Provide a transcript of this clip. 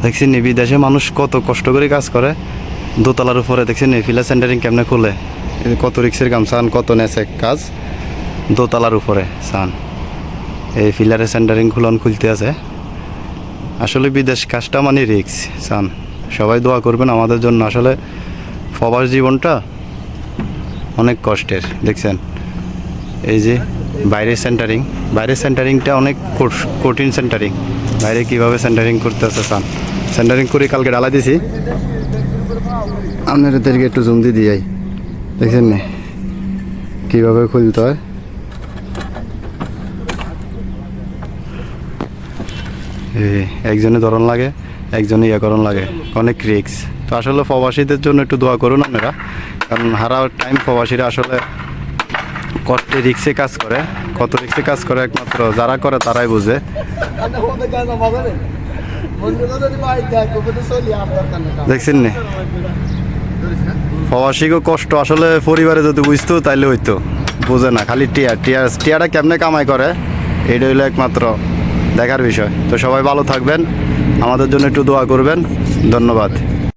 দেখছেন নি বিদেশে মানুষ কত কষ্ট করে কাজ করে, দোতলার উপরে দেখছেন নি ফিলার সেন্টারিং কেমনে খুলে, কত রিক্সের কাম সান, কত নেছে কাজ দোতলার উপরে সান, এই ফিলারের সেন্টারিং খুলতে আছে। আসলে বিদেশ কাজটা মানে রিক্স সান, সবাই দোয়া করবেন আমাদের জন্য। আসলে প্রবাস জীবনটা অনেক কষ্টের। দেখছেন এই যে বাইরের সেন্টারিংটা অনেক কঠিন সেন্টারিং, বাইরে কীভাবে সেন্টারিং করতে আছে সান, সেন্টারিং করে কালকে ডালা দিছি, আপনাদেরকে একটু জুম দিয়ে দিই। দেখছেন না কীভাবে খুলতে হয়। একজনে ধরন লাগে, একজনে করণ লাগে, অনেক রিক্স। তো আসলে প্রবাসীদের জন্য একটু দোয়া করুন আপনারা, কারণ হারা টাইম প্রবাসীরা আসলে কষ্টে রিক্সে কাজ করে, কত রিক্সে কাজ করে একমাত্র যারা করে তারাই বুঝে। দেখছেন নি প্রবাসীকে কষ্ট আসলে পরিবারে যদি বুঝতো তাইলে হইতো, বুঝে না, খালি টিয়াটা কেমনে কামাই করে এটা হইলো একমাত্র দেখার বিষয়। তো সবাই ভালো থাকবেন, আমাদের জন্য একটু দোয়া করবেন। ধন্যবাদ।